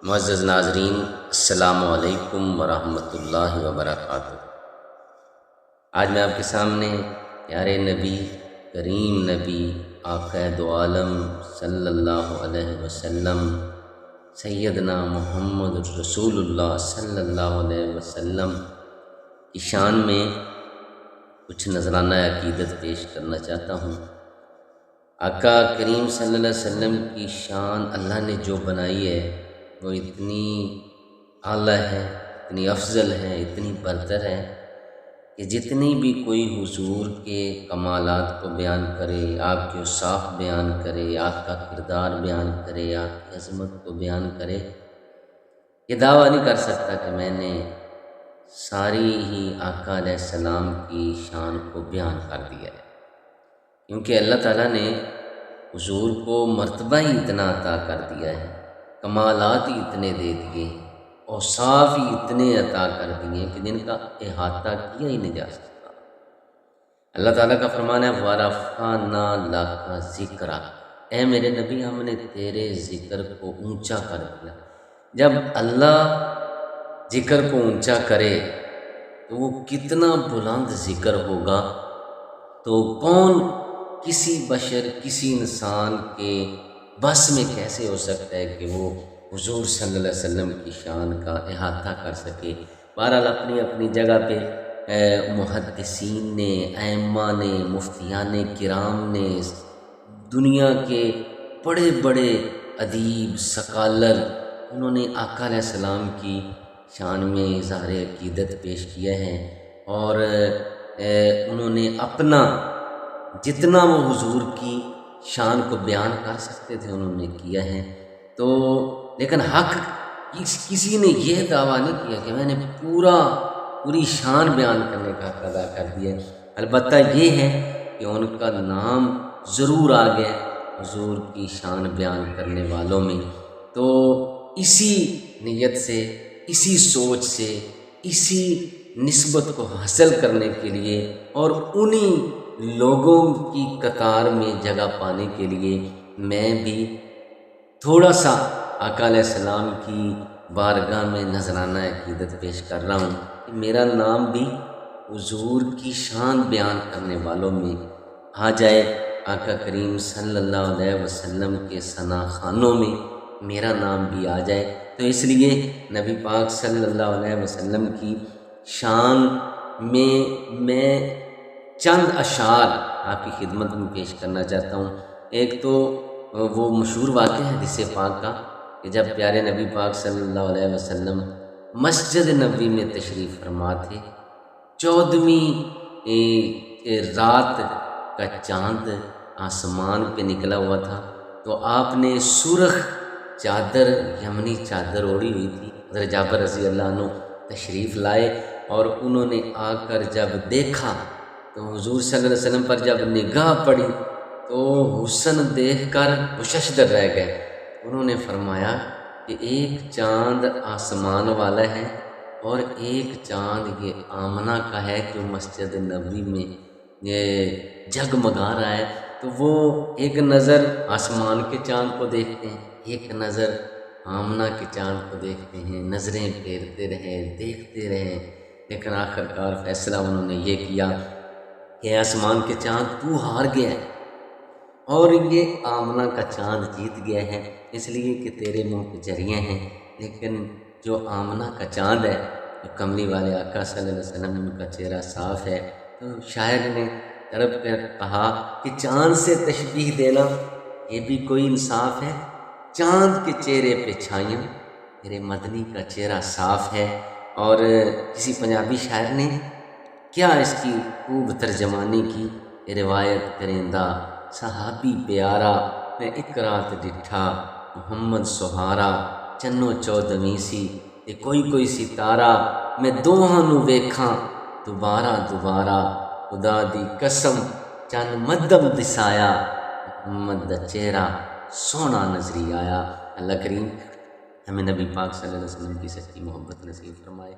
معزز ناظرین، السلام علیکم ورحمۃ اللہ وبرکاتہ۔ آج میں آپ کے سامنے پیارے نبی، کریم نبی، آقا دو عالم صلی اللہ علیہ وسلم، سیدنا محمد رسول اللہ صلی اللہ علیہ وسلم کی شان میں کچھ نذرانہ عقیدت پیش کرنا چاہتا ہوں۔ آقا کریم صلی اللہ علیہ وسلم کی شان اللہ نے جو بنائی ہے وہ اتنی اعلیٰ ہے، اتنی افضل ہے، اتنی برتر ہے کہ جتنی بھی کوئی حضور کے کمالات کو بیان کرے، آپ کے اوصاف بیان کرے، آپ کا کردار بیان کرے، آپ کی عظمت کو بیان کرے، یہ دعویٰ نہیں کر سکتا کہ میں نے ساری ہی آقا علیہ السلام کی شان کو بیان کر دیا ہے، کیونکہ اللہ تعالیٰ نے حضور کو مرتبہ ہی اتنا عطا کر دیا ہے، کمالات ہی اتنے دے دیے، اوصاف ہی اتنے عطا کر دیے کہ جن کا احاطہ کیا ہی نہیں جا سکتا۔ اللہ تعالیٰ کا فرمان ہے وَرَفَعْنَا لَكَ ذِكْرَكَ، اے میرے نبی ہم نے تیرے ذکر کو اونچا کر دیا۔ جب اللہ ذکر کو اونچا کرے تو وہ کتنا بلند ذکر ہوگا، تو کون کسی بشر، کسی انسان کے بس میں کیسے ہو سکتا ہے کہ وہ حضور صلی اللہ علیہ وسلم کی شان کا احاطہ کر سکے۔ بہرحال اپنی اپنی جگہ پہ محدثین نے، ائمہ نے، مفتیان کرام نے، دنیا کے بڑے بڑے ادیب، سکالر، انہوں نے آقا علیہ السلام کی شان میں اظہار عقیدت پیش کیا ہے، اور انہوں نے اپنا جتنا وہ حضور کی شان کو بیان کر سکتے تھے انہوں نے کیا ہے۔ تو لیکن حق کسی نے یہ دعویٰ نہیں کیا کہ میں نے پوری شان بیان کرنے کا حق ادا کر دیا۔ البتہ یہ ہے کہ ان کا نام ضرور آ گیا حضور کی شان بیان کرنے والوں میں۔ تو اسی نیت سے، اسی سوچ سے، اسی نسبت کو حاصل کرنے کے لیے اور انہی لوگوں کی قطار میں جگہ پانے کے لیے میں بھی تھوڑا سا آقا علیہ السلام کی بارگاہ میں نذرانہ عقیدت پیش کر رہا ہوں کہ میرا نام بھی حضور کی شان بیان کرنے والوں میں آ جائے، آقا کریم صلی اللہ علیہ وسلم کے ثنا خوانوں میں میرا نام بھی آ جائے۔ تو اس لیے نبی پاک صلی اللہ علیہ وسلم کی شان میں چند اشعار آپ کی خدمت میں پیش کرنا چاہتا ہوں۔ ایک تو وہ مشہور واقعہ ہے حدیث پاک کا کہ جب پیارے نبی پاک صلی اللہ علیہ وسلم مسجد نبوی میں تشریف فرما تھے، 14ویں رات کا چاند آسمان پہ نکلا ہوا تھا، تو آپ نے سرخ چادر، یمنی چادر اوڑھی ہوئی تھی۔ حضرت جابر رضی اللہ عنہ تشریف لائے اور انہوں نے آ کر جب دیکھا تو حضور صلی اللہ علیہ وسلم پر جب نگاہ پڑی تو حسن دیکھ کر مششدر رہ گئے۔ انہوں نے فرمایا کہ ایک چاند آسمان والا ہے اور ایک چاند یہ آمنہ کا ہے جو مسجد نبوی میں یہ جگمگا رہا ہے۔ تو وہ ایک نظر آسمان کے چاند کو دیکھتے ہیں، ایک نظر آمنہ کے چاند کو دیکھتے ہیں، نظریں پھیرتے رہے، دیکھتے رہے، لیکن آخر کار فیصلہ انہوں نے یہ کیا کہ آسمان کے چاند تو ہار گیا ہے اور یہ آمنہ کا چاند جیت گیا ہے، اس لیے کہ تیرے منہ پہ جریاں ہیں، لیکن جو آمنہ کا چاند ہے، جو کملی والے آقا صلی اللہ علیہ وسلم، ان کا چہرہ صاف ہے۔ تو شاعر نے تڑپ کر کہا کہ چاند سے تشبیہ دینا یہ بھی کوئی انصاف ہے، چاند کے چہرے پہ چھائیاں، میرے مدنی کا چہرہ صاف ہے۔ اور کسی پنجابی شاعر نے کیا اس کی خوب ترجمانی کی، روایت کرندہ صحابی پیارا، میں ایک رات ڈٹھا محمد سہارا، چنو چودھویں سی تے کوئی ستارہ، میں دوہاں نو ویکھاں دوبارہ خدا دی قسم چند مدم دسایا، محمد دا چہرہ سونا نظری آیا۔ اللہ کریم ہمیں نبی پاک صلی اللہ علیہ وسلم کی سچی محبت نصیب فرمائے۔